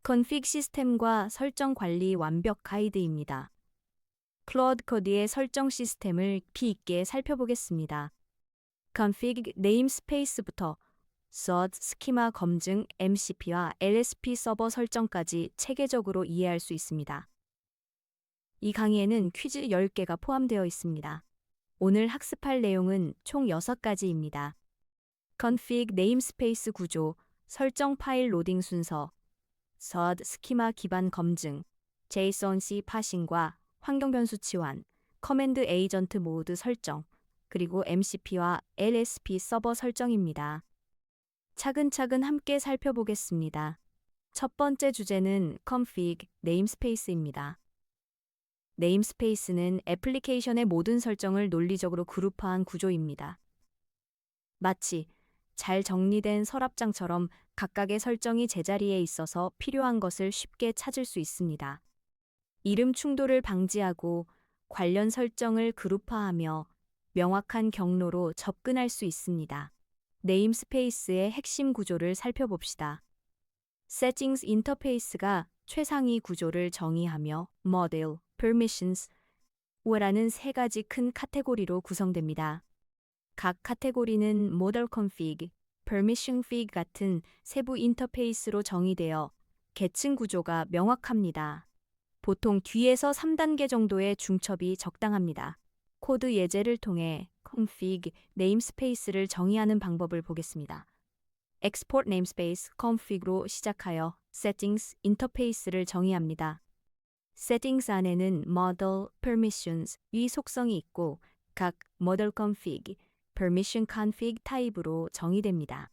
config 시스템과 설정 관리 완벽 가이드입니다. 클로드 코드의 설정 시스템을 깊이 있게 살펴보겠습니다. config 네임스페이스부터 SOD 스키마 검증, MCP와 LSP 서버 설정까지 체계적으로 이해할 수 있습니다. 이 강의에는 퀴즈 10개가 포함되어 있습니다. 오늘 학습할 내용은 총 6가지입니다. config 네임스페이스 구조, 설정 파일 로딩 순서, SOD 스키마 기반 검증, JSON-C 파싱과 환경 변수 치환, 커맨드 에이전트 모드 설정, 그리고 MCP와 LSP 서버 설정입니다. 차근차근 함께 살펴보겠습니다. 첫 번째 주제는 config 네임스페이스입니다. 네임스페이스는 애플리케이션의 모든 설정을 논리적으로 그룹화한 구조입니다. 마치 잘 정리된 서랍장처럼 각각의 설정이 제자리에 있어서 필요한 것을 쉽게 찾을 수 있습니다. 이름 충돌을 방지하고 관련 설정을 그룹화하며 명확한 경로로 접근할 수 있습니다. 네임스페이스의 핵심 구조를 살펴봅시다. Settings 인터페이스가 최상위 구조를 정의하며 Model, Permissions, 라는 3가지 큰 카테고리로 구성됩니다. 각 카테고리는 Model Config, Permission Fig 같은 세부 인터페이스로 정의되어 계층 구조가 명확합니다. 보통 2에서 3단계 정도의 중첩이 적당합니다. 코드 예제를 통해 config 네임스페이스를 정의하는 방법을 보겠습니다. export namespace config로 시작하여 settings 인터페이스를 정의합니다. settings 안에는 model, permissions 위 속성이 있고 각 model config, permission config 타입으로 정의됩니다.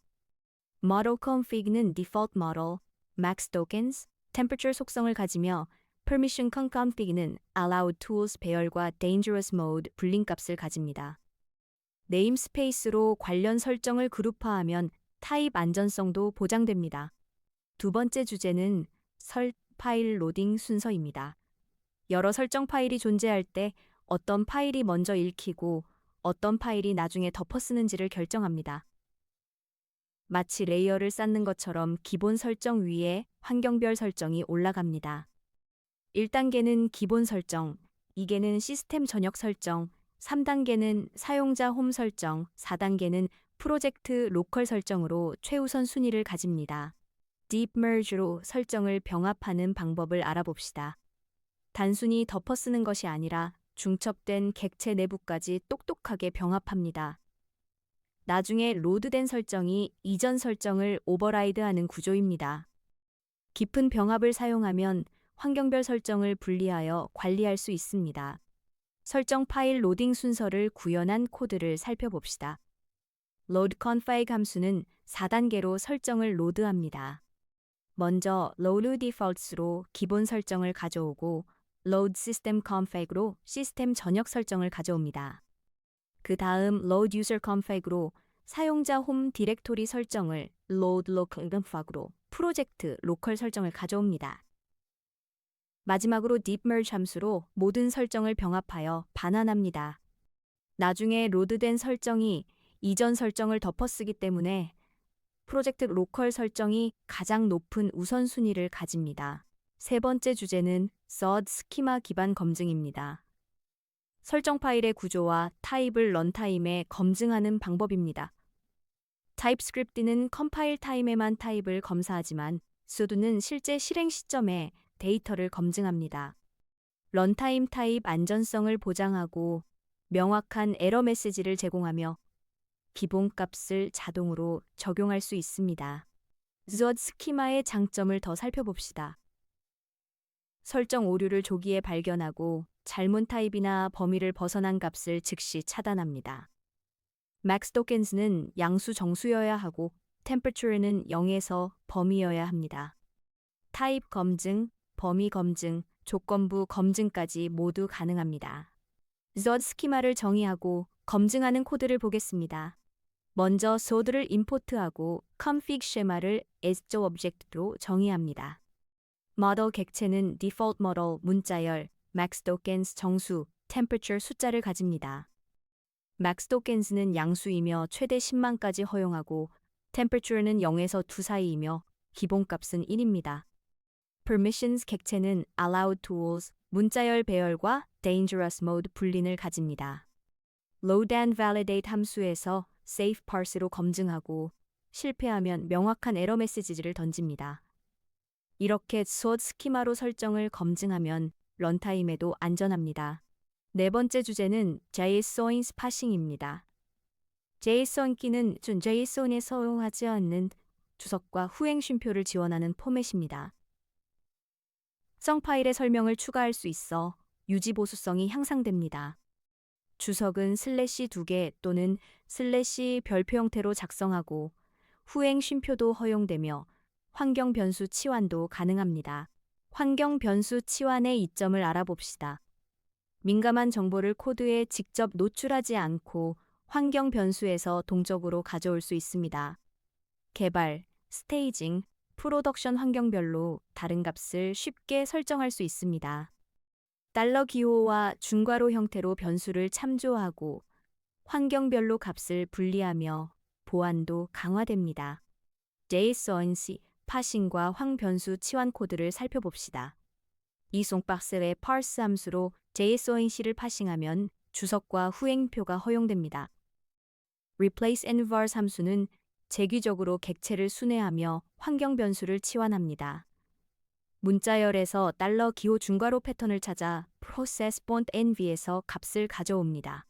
model config는 default model, max tokens, temperature 속성을 가지며 permission config는 allowed tools 배열과 dangerous mode 불림 값을 가집니다. 네임스페이스로 관련 설정을 그룹화하면 타입 안전성도 보장됩니다. 두 번째 주제는 파일 로딩 순서입니다. 여러 설정 파일이 존재할 때 어떤 파일이 먼저 읽히고 어떤 파일이 나중에 덮어쓰는지를 결정합니다. 마치 레이어를 쌓는 것처럼 기본 설정 위에 환경별 설정이 올라갑니다. 1단계는 기본 설정, 2개는 시스템 전역 설정, 3단계는 사용자 홈 설정, 4단계는 프로젝트 로컬 설정으로 최우선 순위를 가집니다. Deep Merge로 설정을 병합하는 방법을 알아봅시다. 단순히 덮어쓰는 것이 아니라 중첩된 객체 내부까지 똑똑하게 병합합니다. 나중에 로드된 설정이 이전 설정을 오버라이드하는 구조입니다. 깊은 병합을 사용하면 환경별 설정을 분리하여 관리할 수 있습니다. 설정 파일 로딩 순서를 구현한 코드를 살펴봅시다. load config 함수는 4단계로 설정을 로드합니다. 먼저 load defaults로 기본 설정을 가져오고 load system config로 시스템 전역 설정을 가져옵니다. 그 다음 load user config로 사용자 홈 디렉토리 설정을 load local config로 프로젝트 로컬 설정을 가져옵니다. 마지막으로 deep merge 함수로 모든 설정을 병합하여 반환합니다. 나중에 로드된 설정이 이전 설정을 덮어쓰기 때문에 프로젝트 로컬 설정이 가장 높은 우선순위를 가집니다. 세 번째 주제는 SOD 스키마 기반 검증입니다. 설정 파일의 구조와 타입을 런타임에 검증하는 방법입니다. 타입스크립트는 컴파일 타임에만 타입을 검사하지만 SOD는 실제 실행 시점에 데이터를 검증합니다. 런타임 타입 안전성을 보장하고 명확한 에러 메시지를 제공하며 기본값을 자동으로 적용할 수 있습니다. SOD 스키마의 장점을 더 살펴봅시다. 설정 오류를 조기에 발견하고 잘못 타입이나 범위를 벗어난 값을 즉시 차단합니다. max tokens는 양수 정수여야 하고 temperature는 0에서 범위여야 합니다. 타입 검증, 범위 검증, 조건부 검증까지 모두 가능합니다. SOD 스키마를 정의하고 검증하는 코드를 보겠습니다. 먼저 SOD를 임포트하고 config 쉐마를 as object로 정의합니다. model 객체는 default model 문자열, max tokens 정수, temperature 숫자를 가집니다. max tokens는 양수이며 최대 10만까지 허용하고 temperature는 0에서 2 사이이며 기본값은 1입니다. permissions 객체는 allowed tools, 문자열 배열과 dangerous mode 분린을 가집니다. load and validate 함수에서 safe parse로 검증하고 실패하면 명확한 에러 메시지를 던집니다. 이렇게 SOAD 스키마로 설정을 검증하면 런타임에도 안전합니다. 네 번째 주제는 JSON 스파싱입니다. JSON 키는 JSON에 사용하지 않는 주석과 후행 쉼표를 지원하는 포맷입니다. 특정 파일의 설명을 추가할 수 있어 유지 보수성이 향상됩니다. 주석은 슬래시 2개 또는 슬래시 별표 형태로 작성하고 후행 쉼표도 허용되며 환경 변수 치환도 가능합니다. 환경 변수 치환의 이점을 알아봅시다. 민감한 정보를 코드에 직접 노출하지 않고 환경 변수에서 동적으로 가져올 수 있습니다. 개발, 스테이징, 프로덕션 환경별로 다른 값을 쉽게 설정할 수 있습니다. $기호와 중괄호 형태로 변수를 참조하고 환경별로 값을 분리하며 보안도 강화됩니다. JSON 파싱과 황변수 치환 코드를 살펴봅시다. 이송박스의 parse 함수로 JSONC를 파싱하면 주석과 후행표가 허용됩니다. replace and vars 함수는 재규적으로 객체를 순회하며 환경 변수를 치환합니다. 문자열에서 $기호 중괄호 패턴을 찾아 process font env에서 값을 가져옵니다.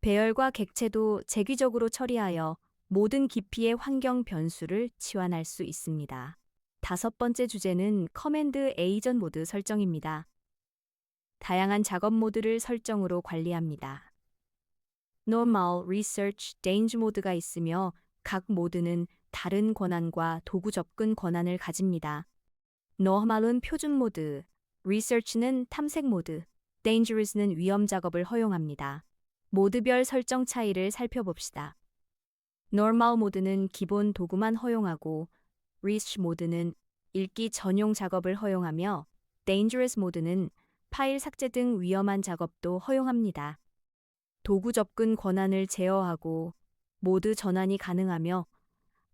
배열과 객체도 재규적으로 처리하여 모든 깊이의 환경 변수를 치환할 수 있습니다. 다섯 번째 주제는 커맨드 에이전 모드 설정입니다. 다양한 작업 모드를 설정으로 관리합니다. Normal, Research, Range 모드가 있으며 각 모드는 다른 권한과 도구 접근 권한을 가집니다. Normal은 표준 모드, Research는 탐색 모드, Dangerous는 위험 작업을 허용합니다. 모드별 설정 차이를 살펴봅시다. Normal 모드는 기본 도구만 허용하고 Research 모드는 읽기 전용 작업을 허용하며 Dangerous 모드는 파일 삭제 등 위험한 작업도 허용합니다. 도구 접근 권한을 제어하고 모드 전환이 가능하며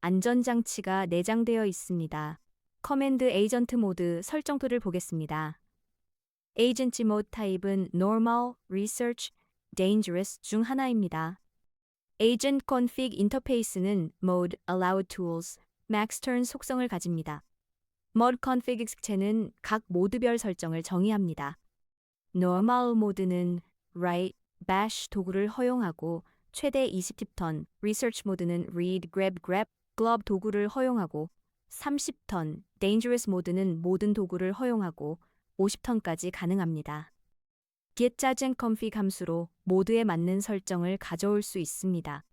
안전장치가 내장되어 있습니다. 커맨드 에이전트 모드 설정표를 보겠습니다. 에이전트 모드 타입은 Normal, Research, Dangerous 중 하나입니다. Agent Config 인터페이스는 Mode, Allowed Tools, Max Turn 속성을 가집니다. Mode Config 객체는 각 모드별 설정을 정의합니다. Normal 모드는 Write, Bash 도구를 허용하고 최대 20턴, Research 모드는 Read, Grab, Glob 도구를 허용하고 30턴, Dangerous 모드는 모든 도구를 허용하고 50턴까지 가능합니다. getAgentConfig 함수로 모드에 맞는 설정을 가져올 수 있습니다.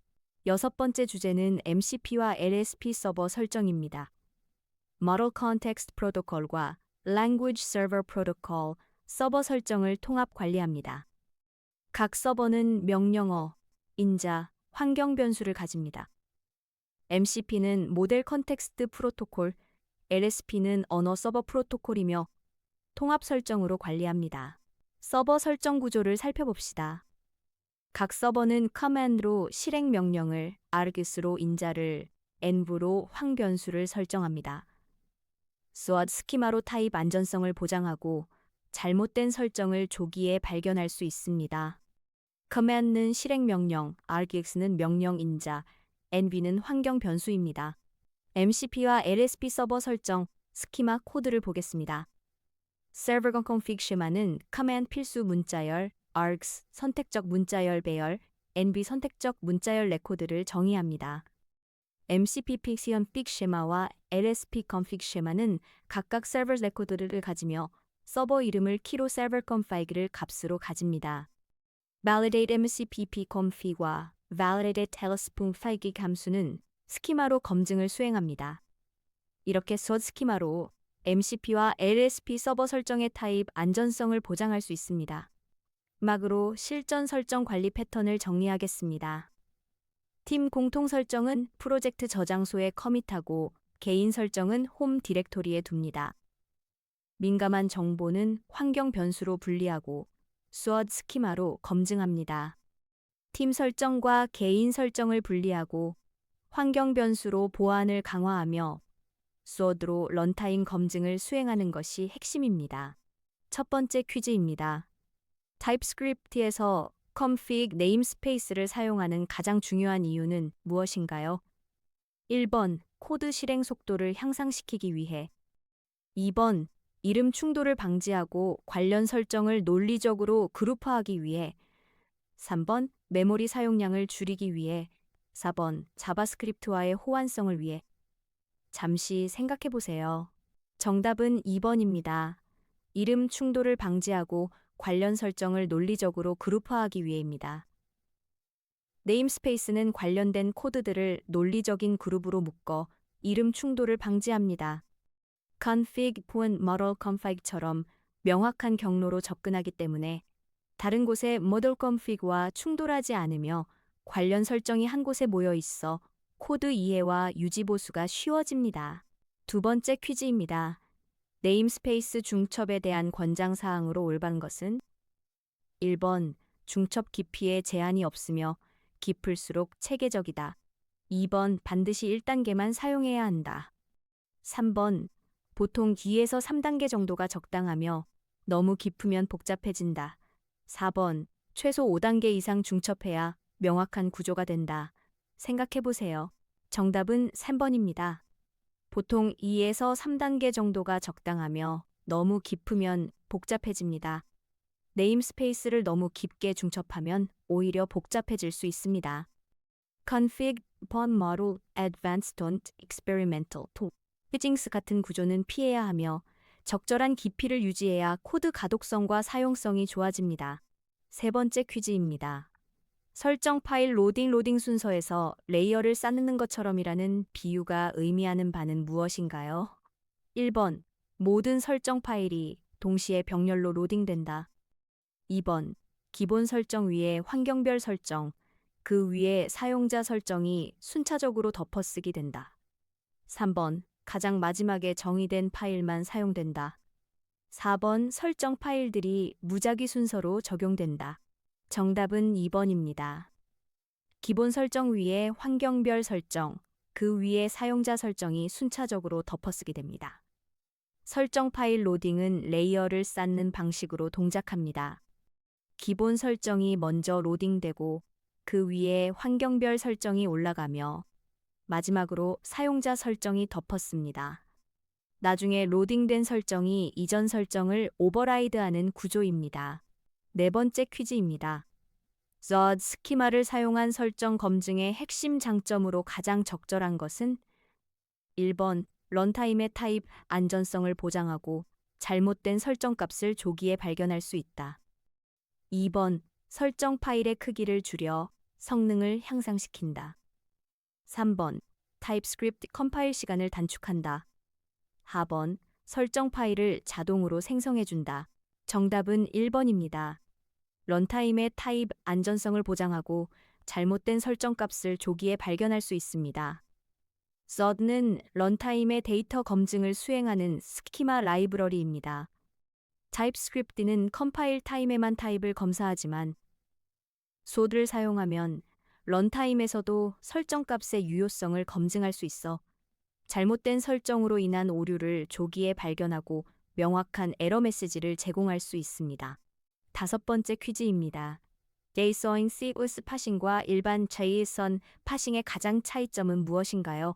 여섯 번째 주제는 MCP와 LSP 서버 설정입니다. Model Context Protocol과 Language Server Protocol 서버 설정을 통합 관리합니다. 각 서버는 명령어, 인자, 환경 변수를 가집니다. MCP는 모델 컨텍스트 프로토콜, LSP는 언어 서버 프로토콜이며 통합 설정으로 관리합니다. 서버 설정 구조를 살펴봅시다. 각 서버는 커맨드로 실행 명령을, args로 인자를, env로 황변수를 설정합니다. SOAD 스키마로 타입 안전성을 보장하고 잘못된 설정을 조기에 발견할 수 있습니다. command는 실행 명령, args는 명령 인자, env는 환경 변수입니다. MCP와 LSP 서버 설정, 스키마 코드를 보겠습니다. Server config 쉐마는 command 필수 문자열, args 선택적 문자열 배열, env 선택적 문자열 레코드를 정의합니다. MCP config 쉐마와 LSP config 쉐마는 각각 server 레코드를 가지며 서버 이름을 키로 server config를 값으로 가집니다. validate MCP config과 validate telespoon config 함수는 스키마로 검증을 수행합니다. 이렇게 SOAD 스키마로 MCP와 LSP 서버 설정의 타입 안전성을 보장할 수 있습니다. 마지막으로 실전 설정 관리 패턴을 정리하겠습니다. 팀 공통 설정은 프로젝트 저장소에 커밋하고 개인 설정은 홈 디렉토리에 둡니다. 민감한 정보는 환경 변수로 분리하고 SOAD 스키마로 검증합니다. 팀 설정과 개인 설정을 분리하고 환경 변수로 보안을 강화하며 SOAD로 런타임 검증을 수행하는 것이 핵심입니다. 첫 번째 퀴즈입니다. TypeScript에서 config namespace를 사용하는 가장 중요한 이유는 무엇인가요? 1번, 코드 실행 속도를 향상시키기 위해. 2번, 이름 충돌을 방지하고 관련 설정을 논리적으로 그룹화하기 위해. 3번, 메모리 사용량을 줄이기 위해. 4번, 자바스크립트와의 호환성을 위해. 잠시 생각해 보세요. 정답은 2번입니다. 이름 충돌을 방지하고 관련 설정을 논리적으로 그룹화하기 위해입니다. 네임스페이스는 관련된 코드들을 논리적인 그룹으로 묶어 이름 충돌을 방지합니다. config, model config처럼 명확한 경로로 접근하기 때문에 다른 곳의 model config와 충돌하지 않으며 관련 설정이 한 곳에 모여 있어 코드 이해와 유지 보수가 쉬워집니다. 두 번째 퀴즈입니다. 네임스페이스 중첩에 대한 권장사항으로 올바른 것은 1번, 중첩 깊이에 제한이 없으며 깊을수록 체계적이다. 2번, 반드시 1단계만 사용해야 한다. 3번, 보통 2에서 3단계 정도가 적당하며 너무 깊으면 복잡해진다. 4번, 최소 5단계 이상 중첩해야 명확한 구조가 된다. 생각해보세요. 정답은 3번입니다. 보통 2에서 3단계 정도가 적당하며 너무 깊으면 복잡해집니다. 네임스페이스를 너무 깊게 중첩하면 오히려 복잡해질 수 있습니다. config, model, advanced, don't, experimental, to. 피징스 같은 구조는 피해야 하며 적절한 깊이를 유지해야 코드 가독성과 사용성이 좋아집니다. 세 번째 퀴즈입니다. 설정 파일 로딩 순서에서 레이어를 쌓는 것처럼이라는 비유가 의미하는 바는 무엇인가요? 1번, 모든 설정 파일이 동시에 병렬로 로딩된다. 2번, 기본 설정 위에 환경별 설정, 그 위에 사용자 설정이 순차적으로 덮어쓰기 된다. 3번, 가장 마지막에 정의된 파일만 사용된다. 4번, 설정 파일들이 무작위 순서로 적용된다. 정답은 2번입니다. 기본 설정 위에 환경별 설정, 그 위에 사용자 설정이 순차적으로 덮어쓰게 됩니다. 설정 파일 로딩은 레이어를 쌓는 방식으로 동작합니다. 기본 설정이 먼저 로딩되고 그 위에 환경별 설정이 올라가며 마지막으로 사용자 설정이 덮었습니다. 나중에 로딩된 설정이 이전 설정을 오버라이드하는 구조입니다. 네 번째 퀴즈입니다. SOAD 스키마를 사용한 설정 검증의 핵심 장점으로 가장 적절한 것은 1번, 런타임의 타입 안전성을 보장하고 잘못된 설정값을 조기에 발견할 수 있다. 2번, 설정 파일의 크기를 줄여 성능을 향상시킨다. 3번, 타입스크립트 컴파일 시간을 단축한다. 4번, 설정 파일을 자동으로 생성해준다. 정답은 1번입니다. 런타임의 타입 안전성을 보장하고 잘못된 설정값을 조기에 발견할 수 있습니다. SOAD는 런타임의 데이터 검증을 수행하는 스키마 라이브러리입니다. TypeScript는 컴파일 타임에만 타입을 검사하지만 SOAD를 사용하면 런타임에서도 설정값의 유효성을 검증할 수 있어 잘못된 설정으로 인한 오류를 조기에 발견하고 명확한 에러 메시지를 제공할 수 있습니다. 다섯 번째 퀴즈입니다. JSON CSS 파싱과 일반 JSON 파싱의 가장 차이점은 무엇인가요?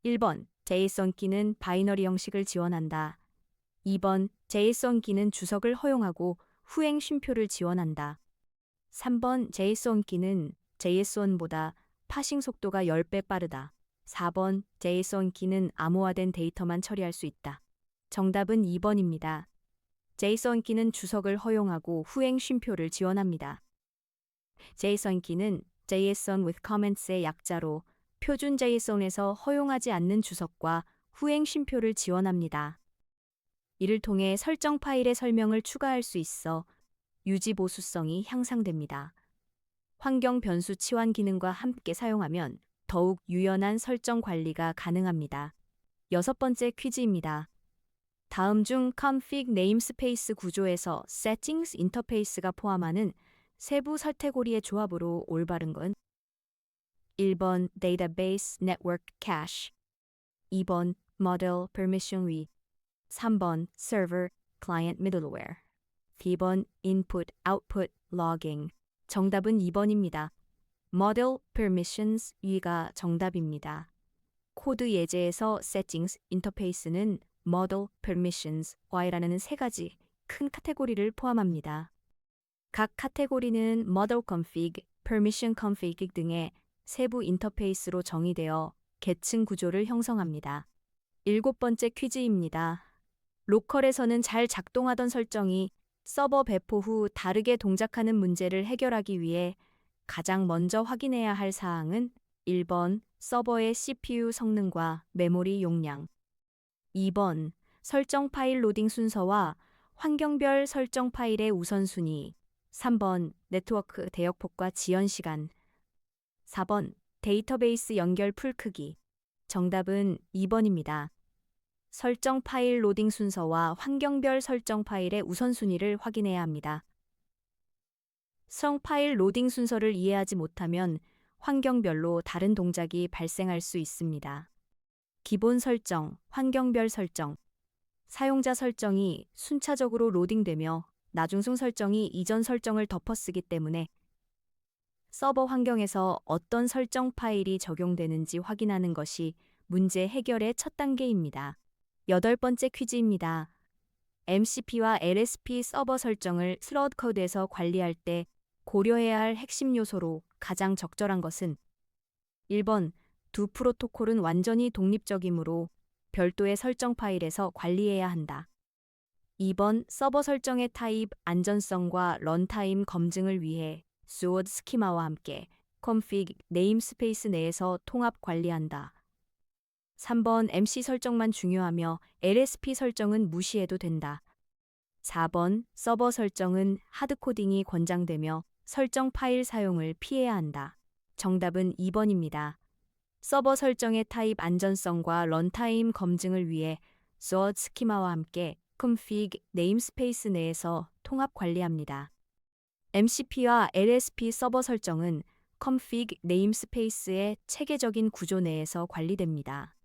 1번, JSON 키는 바이너리 형식을 지원한다. 2번, JSON 키는 주석을 허용하고 후행 쉼표를 지원한다. 3번, JSON 키는 JSON보다 파싱 속도가 10배 빠르다. 4번, JSON 키는 암호화된 데이터만 처리할 수 있다. 정답은 2번입니다. JSON 키는 주석을 허용하고 후행 쉼표를 지원합니다. JSON 키는 JSON with Comments의 약자로 표준 JSON에서 허용하지 않는 주석과 후행 쉼표를 지원합니다. 이를 통해 설정 파일의 설명을 추가할 수 있어 유지 보수성이 향상됩니다. 환경 변수 치환 기능과 함께 사용하면 더욱 유연한 설정 관리가 가능합니다. 여섯 번째 퀴즈입니다. 다음 중 config namespace 구조에서 settings 인터페이스가 포함하는 세부 설태고리의 조합으로 올바른 건 1번 database network cache, 2번 model permission read. 3번 server client middleware. B번 input output logging. 정답은 2번입니다. model permissions 위가 정답입니다. 코드 예제에서 settings 인터페이스는 model permissions y라는 세 가지 큰 카테고리를 포함합니다. 각 카테고리는 model config, permission config 등의 세부 인터페이스로 정의되어 계층 구조를 형성합니다. 7번째 퀴즈입니다. 로컬에서는 잘 작동하던 설정이 서버 배포 후 다르게 동작하는 문제를 해결하기 위해 가장 먼저 확인해야 할 사항은 1번 서버의 CPU 성능과 메모리 용량, 2번 설정 파일 로딩 순서와 환경별 설정 파일의 우선순위, 3번 네트워크 대역폭과 지연 시간, 4번 데이터베이스 연결 풀 크기. 정답은 2번입니다. 설정 파일 로딩 순서와 환경별 설정 파일의 우선순위를 확인해야 합니다. 성 파일 로딩 순서를 이해하지 못하면 환경별로 다른 동작이 발생할 수 있습니다. 기본 설정, 환경별 설정. 사용자 설정이 순차적으로 로딩되며 나중승 설정이 이전 설정을 덮어쓰기 때문에 서버 환경에서 어떤 설정 파일이 적용되는지 확인하는 것이 문제 해결의 첫 단계입니다. 8번째 퀴즈입니다. MCP와 LSP 서버 설정을 슬롯 코드에서 관리할 때 고려해야 할 핵심 요소로 가장 적절한 것은 1번, 두 프로토콜은 완전히 독립적이므로 별도의 설정 파일에서 관리해야 한다. 2번, 서버 설정의 타입, 안전성과 런타임 검증을 위해 SWORD 스키마와 함께 config 네임스페이스 내에서 통합 관리한다. 3번, MC 설정만 중요하며 LSP 설정은 무시해도 된다. 4번, 서버 설정은 하드코딩이 권장되며 설정 파일 사용을 피해야 한다. 정답은 2번입니다. 서버 설정의 타입 안전성과 런타임 검증을 위해 SWORD 스키마와 함께 config 네임스페이스 내에서 통합 관리합니다. MCP와 LSP 서버 설정은 config 네임스페이스의 체계적인 구조 내에서 관리됩니다.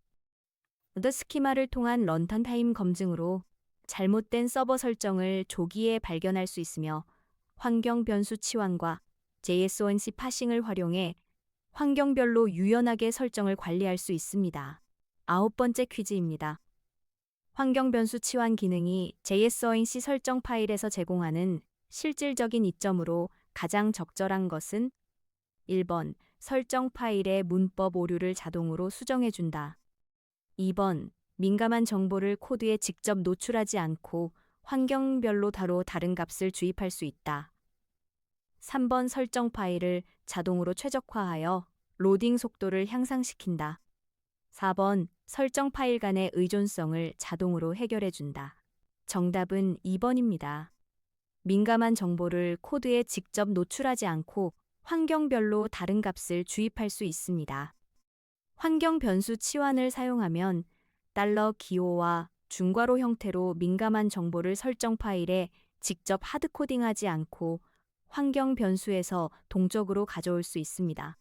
The 스키마를 통한 런타임 검증으로 잘못된 서버 설정을 조기에 발견할 수 있으며 환경 변수 치환과 JSONC 파싱을 활용해 환경별로 유연하게 설정을 관리할 수 있습니다. 9번째 퀴즈입니다. 환경 변수 치환 기능이 JSONC 설정 파일에서 제공하는 실질적인 이점으로 가장 적절한 것은 1번, 설정 파일의 문법 오류를 자동으로 수정해준다. 2번, 민감한 정보를 코드에 직접 노출하지 않고 환경별로 다른 값을 주입할 수 있다. 3번, 설정 파일을 자동으로 최적화하여 로딩 속도를 향상시킨다. 4번, 설정 파일 간의 의존성을 자동으로 해결해준다. 정답은 2번입니다. 민감한 정보를 코드에 직접 노출하지 않고 환경별로 다른 값을 주입할 수 있습니다. 환경 변수 치환을 사용하면 $기호와 중괄호 형태로 민감한 정보를 설정 파일에 직접 하드코딩하지 않고 환경 변수에서 동적으로 가져올 수 있습니다.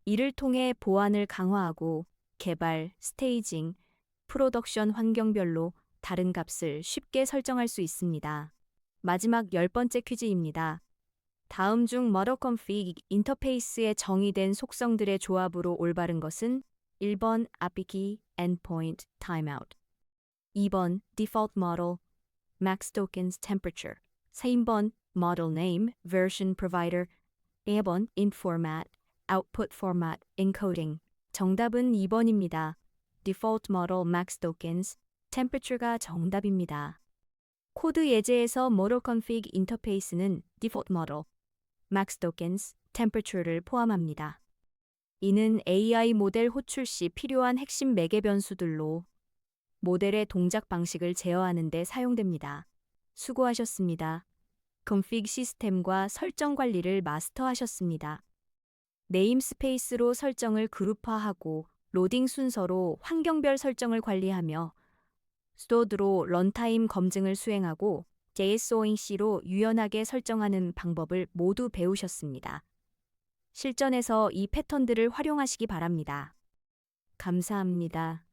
이를 통해 보안을 강화하고 개발, 스테이징, 프로덕션 환경별로 다른 값을 쉽게 설정할 수 있습니다. 마지막 10번째 퀴즈입니다. 다음 중 model config 인터페이스에 정의된 속성들의 조합으로 올바른 것은 1번 API endpoint timeout, 2번 default model max tokens temperature, 3번 model name version provider, 4번 int format output format encoding. 정답은 2번입니다. default model max tokens temperature가 정답입니다. 코드 예제에서 model config 인터페이스는 default model max tokens temperature를 포함합니다. 이는 AI 모델 호출 시 필요한 핵심 매개 변수들로 모델의 동작 방식을 제어하는 데 사용됩니다. 수고하셨습니다. config 시스템과 설정 관리를 마스터하셨습니다. 네임스페이스로 설정을 그룹화하고 로딩 순서로 환경별 설정을 관리하며 스토드로 런타임 검증을 수행하고 JSONC로 유연하게 설정하는 방법을 모두 배우셨습니다. 실전에서 이 패턴들을 활용하시기 바랍니다. 감사합니다.